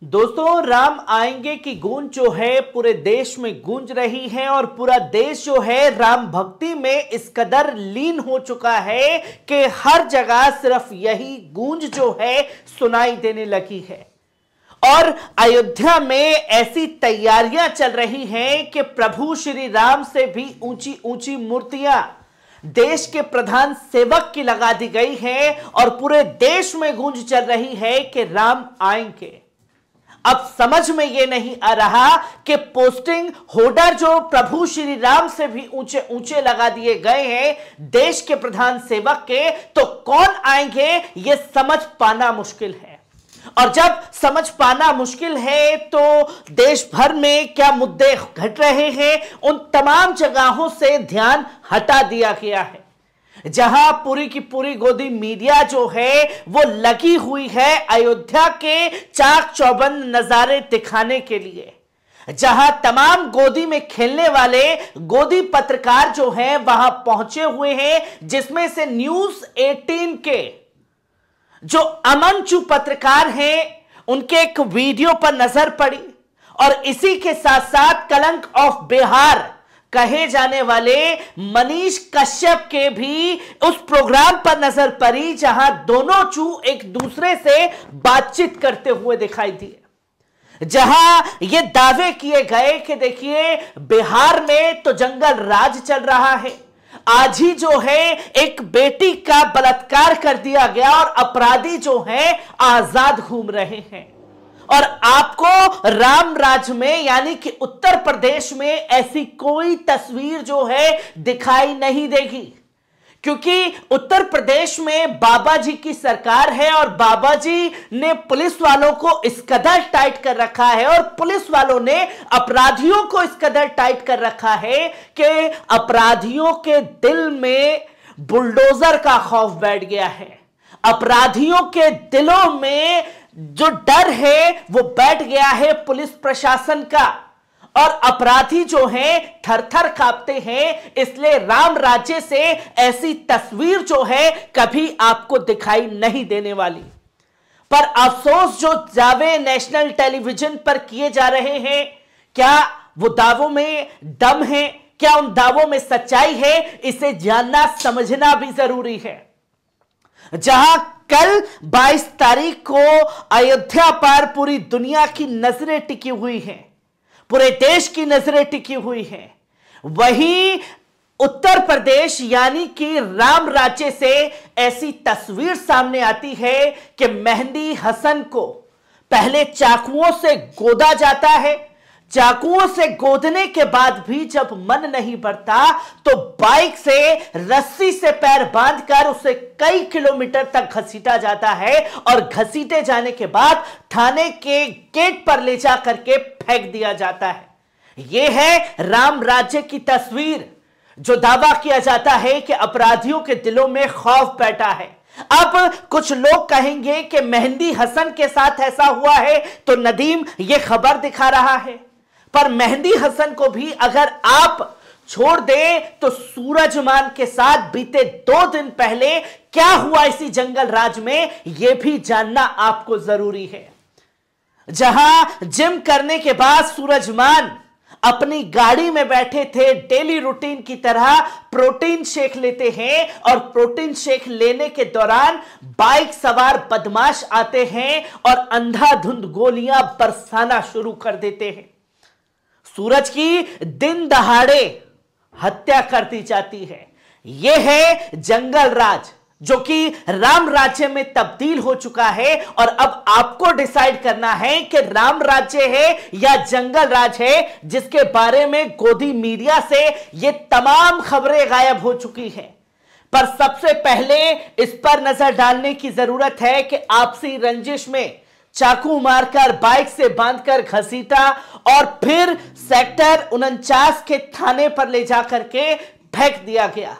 दोस्तों, राम आएंगे की गूंज जो है पूरे देश में गूंज रही है और पूरा देश जो है राम भक्ति में इस कदर लीन हो चुका है कि हर जगह सिर्फ यही गूंज जो है सुनाई देने लगी है। और अयोध्या में ऐसी तैयारियां चल रही हैं कि प्रभु श्री राम से भी ऊंची ऊंची मूर्तियां देश के प्रधान सेवक की लगा दी गई है और पूरे देश में गूंज चल रही है कि राम आएंगे। अब समझ में यह नहीं आ रहा कि पोस्टिंग होर्डर जो प्रभु श्री राम से भी ऊंचे ऊंचे लगा दिए गए हैं देश के प्रधान सेवक के, तो कौन आएंगे यह समझ पाना मुश्किल है। और जब समझ पाना मुश्किल है तो देश भर में क्या मुद्दे घट रहे हैं उन तमाम जगहों से ध्यान हटा दिया गया है, जहां पूरी की पूरी गोदी मीडिया जो है वो लगी हुई है अयोध्या के चाक चौबंद नजारे दिखाने के लिए, जहां तमाम गोदी में खेलने वाले गोदी पत्रकार जो हैं वहां पहुंचे हुए हैं, जिसमें से न्यूज 18 के जो अमनचू पत्रकार हैं उनके एक वीडियो पर नजर पड़ी और इसी के साथ साथ कलंक ऑफ बिहार कहे जाने वाले मनीष कश्यप के भी उस प्रोग्राम पर नजर पड़ी, जहां दोनों चू एक दूसरे से बातचीत करते हुए दिखाई दिए, जहां ये दावे किए गए कि देखिए बिहार में तो जंगल राज चल रहा है, आज ही जो है एक बेटी का बलात्कार कर दिया गया और अपराधी जो हैं आजाद घूम रहे हैं, और आपको राम राज्य में यानी कि उत्तर प्रदेश में ऐसी कोई तस्वीर जो है दिखाई नहीं देगी, क्योंकि उत्तर प्रदेश में बाबा जी की सरकार है और बाबा जी ने पुलिस वालों को इस कदर टाइट कर रखा है और पुलिस वालों ने अपराधियों को इस कदर टाइट कर रखा है कि अपराधियों के दिल में बुलडोजर का खौफ बैठ गया है। अपराधियों के दिलों में जो डर है वो बैठ गया है पुलिस प्रशासन का, और अपराधी जो हैं थर थर कांपते हैं। इसलिए राम राज्य से ऐसी तस्वीर जो है कभी आपको दिखाई नहीं देने वाली। पर अफसोस जो दावे नेशनल टेलीविजन पर किए जा रहे हैं, क्या वो दावों में दम है, क्या उन दावों में सच्चाई है, इसे जानना समझना भी जरूरी है। जहां कल 22 तारीख को अयोध्या पर पूरी दुनिया की नजरें टिकी हुई हैं, पूरे देश की नजरें टिकी हुई हैं, वहीं उत्तर प्रदेश यानी कि राम राज्य से ऐसी तस्वीर सामने आती है कि मेहंदी हसन को पहले चाकुओं से गोदा जाता है, चाकुओं से गोदने के बाद भी जब मन नहीं भरता तो बाइक से रस्सी से पैर बांधकर उसे कई किलोमीटर तक घसीटा जाता है और घसीटे जाने के बाद थाने के गेट पर ले जा करके फेंक दिया जाता है। यह है राम राज्य की तस्वीर, जो दावा किया जाता है कि अपराधियों के दिलों में खौफ बैठा है। अब कुछ लोग कहेंगे कि मेहंदी हसन के साथ ऐसा हुआ है तो नदीम यह खबर दिखा रहा है, पर मेहंदी हसन को भी अगर आप छोड़ दें तो सूरजमान के साथ बीते 2 दिन पहले क्या हुआ इसी जंगल राज में यह भी जानना आपको जरूरी है। जहां जिम करने के बाद सूरजमान अपनी गाड़ी में बैठे थे, डेली रूटीन की तरह प्रोटीन शेक लेते हैं और प्रोटीन शेक लेने के दौरान बाइक सवार बदमाश आते हैं और अंधाधुंध गोलियां बरसाना शुरू कर देते हैं। सूरज की दिन दहाड़े हत्या कर दी जाती है। यह है जंगल राज, जो कि राम राज्य में तब्दील हो चुका है, और अब आपको डिसाइड करना है कि राम राज्य है या जंगल राज है, जिसके बारे में गोदी मीडिया से ये तमाम खबरें गायब हो चुकी हैं। पर सबसे पहले इस पर नजर डालने की जरूरत है कि आपसी रंजिश में चाकू मारकर बाइक से बांधकर घसीटा और फिर सेक्टर 49 के थाने पर ले जाकर के फेंक दिया गया।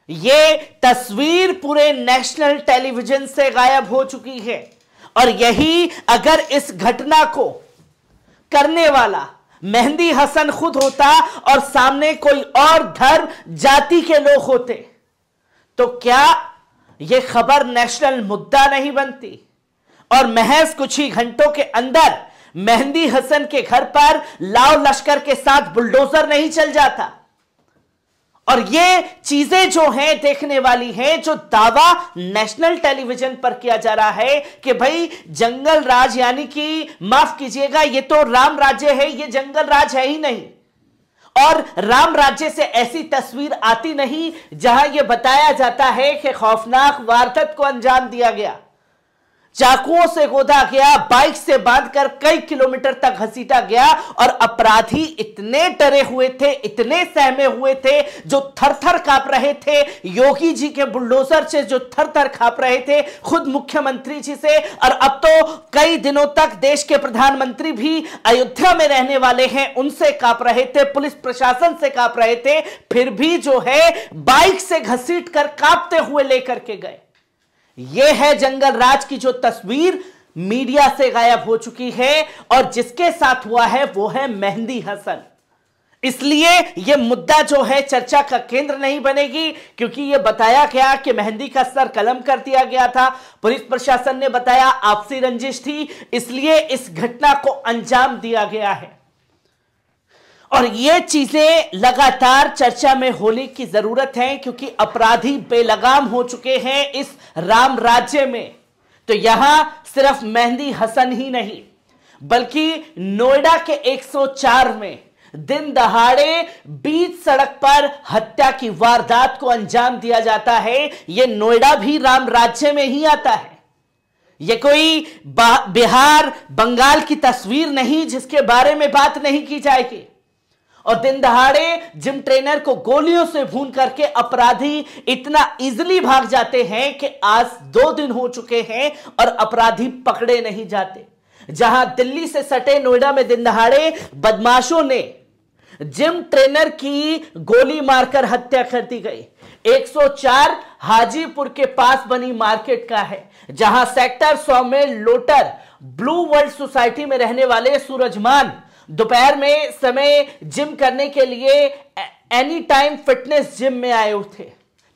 यह तस्वीर पूरे नेशनल टेलीविजन से गायब हो चुकी है, और यही अगर इस घटना को करने वाला मेहंदी हसन खुद होता और सामने कोई और धर्म जाति के लोग होते तो क्या यह खबर नेशनल मुद्दा नहीं बनती। और महज कुछ ही घंटों के अंदर मेहंदी हसन के घर पर लाव लश्कर के साथ बुलडोजर नहीं चल जाता। और ये चीजें जो हैं देखने वाली हैं, जो दावा नेशनल टेलीविजन पर किया जा रहा है कि भाई जंगल राज, यानी कि माफ कीजिएगा, ये तो राम राज्य है, ये जंगल राज है ही नहीं। और राम राज्य से ऐसी तस्वीर आती नहीं जहां यह बताया जाता है कि खौफनाक वारदात को अंजाम दिया गया, चाकुओं से गोदा गया, बाइक से बांधकर कई किलोमीटर तक घसीटा गया और अपराधी इतने डरे हुए थे, इतने सहमे हुए थे, जो थर-थर कांप रहे थे, योगी जी के बुलडोजर से जो थर-थर कांप रहे थे, खुद मुख्यमंत्री जी से, और अब तो कई दिनों तक देश के प्रधानमंत्री भी अयोध्या में रहने वाले हैं, उनसे कांप रहे थे, पुलिस प्रशासन से कांप रहे थे, फिर भी जो है बाइक से घसीट कर कांपते हुए लेकर के गए। यह है जंगल राज की जो तस्वीर मीडिया से गायब हो चुकी है, और जिसके साथ हुआ है वो है मेहंदी हसन। इसलिए यह मुद्दा जो है चर्चा का केंद्र नहीं बनेगी, क्योंकि यह बताया गया कि मेहंदी का सर कलम कर दिया गया था, पुलिस प्रशासन ने बताया आपसी रंजिश थी, इसलिए इस घटना को अंजाम दिया गया है। और ये चीजें लगातार चर्चा में होने की जरूरत है, क्योंकि अपराधी बेलगाम हो चुके हैं इस राम राज्य में। तो यहां सिर्फ मेहंदी हसन ही नहीं, बल्कि नोएडा के 104 में दिन दहाड़े बीच सड़क पर हत्या की वारदात को अंजाम दिया जाता है। यह नोएडा भी राम राज्य में ही आता है। यह कोई बिहार बंगाल की तस्वीर नहीं जिसके बारे में बात नहीं की जाएगी। और दिन दहाड़े जिम ट्रेनर को गोलियों से भून करके अपराधी इतना इजीली भाग जाते हैं कि आज 2 दिन हो चुके हैं और अपराधी पकड़े नहीं जाते। जहां दिल्ली से सटे नोएडा में दिन दहाड़े बदमाशों ने जिम ट्रेनर की गोली मारकर हत्या कर दी गई। 104 हाजीपुर के पास बनी मार्केट का है, जहां सेक्टर 100 में लोटर ब्लू वर्ल्ड सोसाइटी में रहने वाले सूरजमान दोपहर में समय जिम करने के लिए एनी टाइम फिटनेस जिम में आए थे।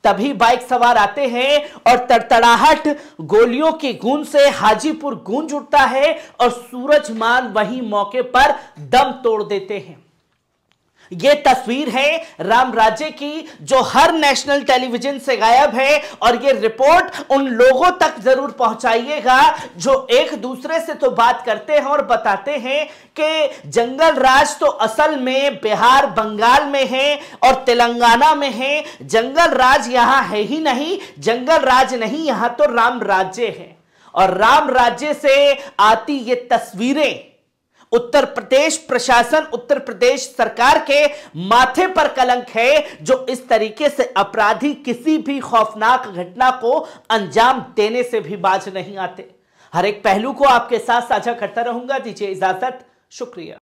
तभी बाइक सवार आते हैं और तड़तड़ाहट गोलियों की गूंज से हाजीपुर गूंज उठता है और सूरजमान वहीं मौके पर दम तोड़ देते हैं। यह तस्वीर है राम राज्य की, जो हर नेशनल टेलीविजन से गायब है। और यह रिपोर्ट उन लोगों तक जरूर पहुंचाइएगा जो एक दूसरे से तो बात करते हैं और बताते हैं कि जंगल राज तो असल में बिहार बंगाल में है और तेलंगाना में है। जंगल राज यहां है ही नहीं, जंगल राज नहीं, यहां तो राम राज्य है। और राम राज्य से आती ये तस्वीरें उत्तर प्रदेश प्रशासन, उत्तर प्रदेश सरकार के माथे पर कलंक है, जो इस तरीके से अपराधी किसी भी खौफनाक घटना को अंजाम देने से भी बाज नहीं आते। हर एक पहलू को आपके साथ साझा करता रहूंगा। दीजिए इजाजत, शुक्रिया।